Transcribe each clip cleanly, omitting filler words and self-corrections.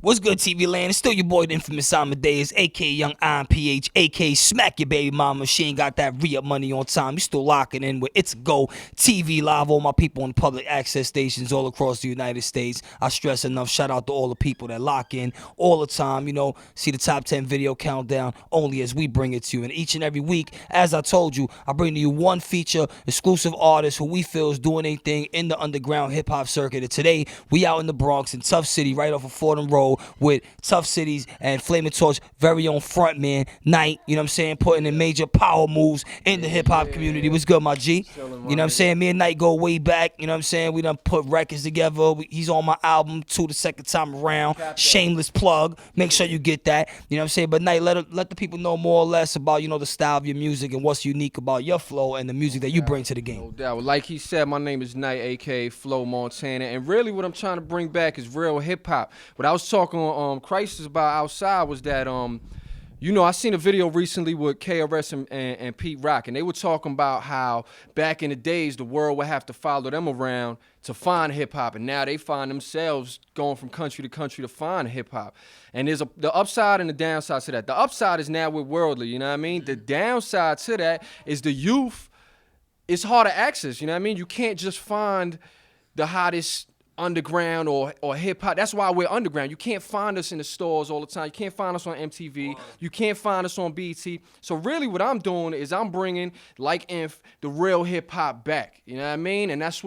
What's good, TV land? It's still your boy, the infamous Amadeuz, aka Young IMPH, aka Smack Your Baby Mama. She ain't got that re-up money on time. You still locking in with It's Go TV Live. All my people on public access stations all across the United States. I stress enough. Shout out to all the people that lock in all the time. You know, see the top 10 video countdown only as we bring it to you. And each and every week, as I told you, I bring to you one feature exclusive artist who we feel is doing anything in the underground hip hop circuit. And today, we out in the Bronx in Tough City, right off of Fordham Road, with Tough City's and Flaming Torch very own frontman Knight, you know what I'm saying, putting in major power moves in the hip hop community. What's good, my G? You know what I'm saying? Me and Knight go way back, you know what I'm saying? We done put records together. He's on my album too the second time around. Shameless plug. Make sure you get that. You know what I'm saying? But Knight, let the people know more or less about, you know, the style of your music and what's unique about your flow and the music that you bring to the game. No doubt. Well, like he said, my name is Knight, aka Flo Montana, and really what I'm trying to bring back is real hip hop. What I was talking on Crisis about outside was that you know, I seen a video recently with KRS and Pete Rock, and they were talking about how back in the days the world would have to follow them around to find hip hop, and now they find themselves going from country to country to find hip hop. And there's the upside and the downside to that. The upside is now we're worldly, you know what I mean? The downside to that is the youth. It's hard to access, you know what I mean? You can't just find the hottest underground or hip hop. That's why we're underground. You can't find us in the stores all the time. You can't find us on MTV. You can't find us on BT. So really what I'm doing is I'm bringing, like Inf, the real hip hop back. You know what I mean? And that's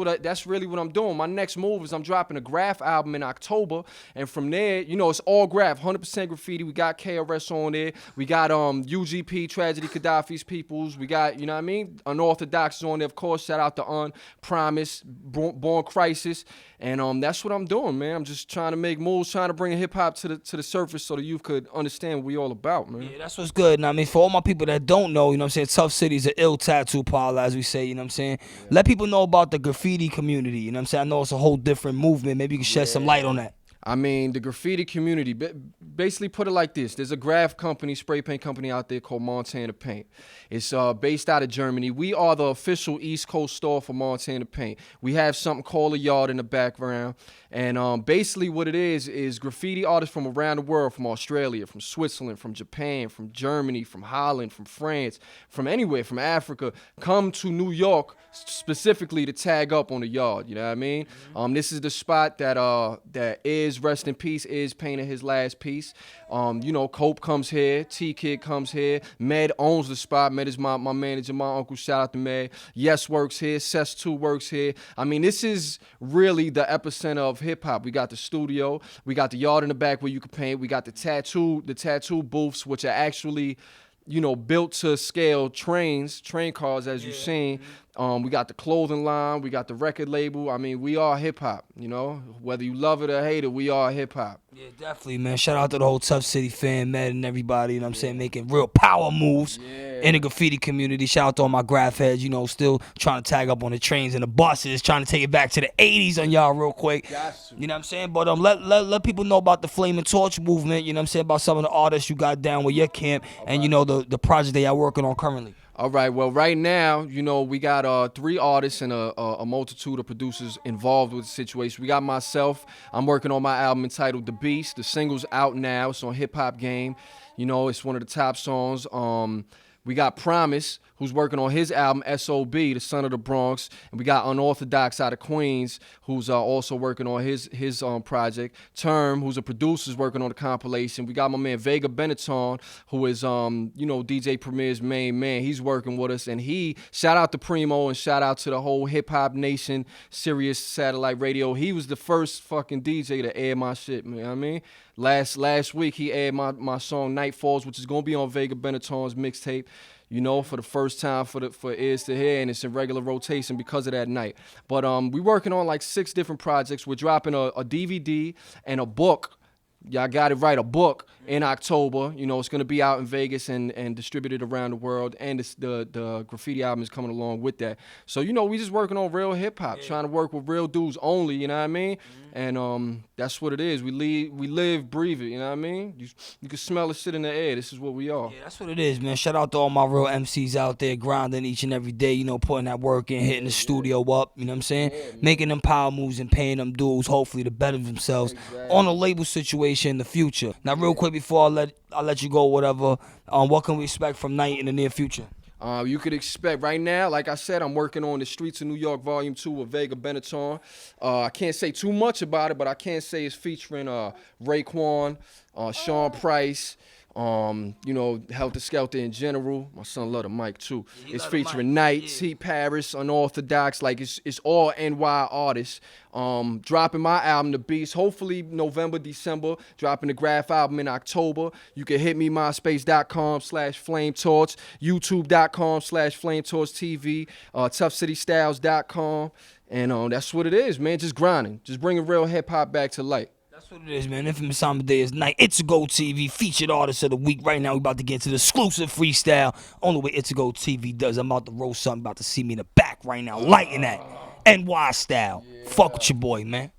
really what I'm doing. My next move is I'm dropping a Graph album in October, and from there, you know, it's all Graph, 100% graffiti. We got KRS on there. We got UGP, Tragedy, Gaddafi's Peoples. We got, you know what I mean, Unorthodox is on there, of course. Shout out to Promise, Born Crisis. And that's what I'm doing, man. I'm just trying to make moves, trying to bring hip hop to the surface so the youth could understand what we all about, man. Yeah, that's what's good. And I mean, for all my people that don't know, you know what I'm saying, Tough City's an ill tattoo parlor, as we say, you know what I'm saying. Yeah. Let people know about the graffiti community, you know what I'm saying. I know it's a whole different movement. Maybe you can shed some light on that. I mean, the graffiti community, basically put it like this. There's a graph company, spray paint company out there called Montana Paint. It's based out of Germany. We are the official East Coast store for Montana Paint. We have something called a yard in the background. And basically what it is graffiti artists from around the world, from Australia, from Switzerland, from Japan, from Germany, from Holland, from France, from anywhere, from Africa, come to New York specifically to tag up on the yard, you know what I mean? This is the spot that is, rest in peace, is painting his last piece. You know, Cope comes here, T-Kid comes here, Med owns the spot. Med is my manager, my uncle, shout out to Med. Yes works here, Cess 2 works here. I mean, this is really the epicenter of hip-hop. We got the studio, we got the yard in the back where you can paint, we got the tattoo booths, which are actually, you know, built to scale train cars, as you've seen. We got the clothing line, we got the record label. I mean, we are hip hop, you know, whether you love it or hate it, we are hip hop. Yeah, definitely, man. Shout out to the whole Tough City fan, man, and everybody, you know what I'm saying, making real power moves in the graffiti community. Shout out to all my graph heads, you know, still trying to tag up on the trains and the buses, trying to take it back to the 80s on y'all real quick. You know what I'm saying? But let people know about the Flaming Torch movement, you know what I'm saying, about some of the artists you got down with your camp and, you know, the project that y'all working on currently. All right, well, right now, you know, we got 3 artists and a multitude of producers involved with the situation. We got myself. I'm working on my album entitled The Beast. The single's out now. It's on Hip Hop Game. You know, it's one of the top songs. We got Promise, who's working on his album, S.O.B., the Son of the Bronx. And we got Unorthodox out of Queens, who's also working on his project. Term, who's a producer, is working on the compilation. We got my man Vega Benetton, who is, you know, DJ Premier's main man. He's working with us. And shout out to Primo and shout out to the whole Hip Hop Nation, Sirius Satellite Radio. He was the first fucking DJ to air my shit, man. You know what I mean? Last week, he aired my song Night Falls, which is going to be on Vega Benetton's mixtape, you know, for the first time for ears to hear, and it's in regular rotation because of that night. But we working on like 6 different projects. We're dropping a DVD and a book. Y'all got it right, a book in October. You know, it's going to be out in Vegas and distributed around the world. And the graffiti album is coming along with that. So, you know, we just working on real hip-hop, trying to work with real dudes only, you know what I mean? And That's what it is. We live, breathe it. You know what I mean? You can smell the shit in the air. This is what we are. Yeah, that's what it is, man. Shout out to all my real MCs out there grinding each and every day, you know, putting that work in, hitting the studio up, you know what I'm saying? Making them power moves and paying them dues, hopefully to better themselves on a label situation in the future. Now, real quick before I let you go, whatever, what can we expect from Night in the near future? You could expect right now, like I said, I'm working on The Streets of New York Volume 2 with Vega Benetton. I can't say too much about it, but I can say it's featuring Raekwon, Sean Price, you know, Helter Skelter in general. My son love the mic too. It's featuring Knight, T Paris, Unorthodox. Like it's all NY artists. Dropping my album, The Beast, hopefully November, December. Dropping the Graph album in October. You can hit me myspace.com/flametorch, youtube.com/flametorchtv, toughcitystyles.com. And that's what it is, man. Just grinding. Just bringing real hip hop back to light. That's what it is, man. Inphamus Amadeuz Night. It's a Go TV featured artist of the week. Right now, we about to get into the exclusive freestyle. Only way It's a Go TV does. I'm about to roll something. About to see me in the back right now, lighting that NY style. Fuck with your boy, man.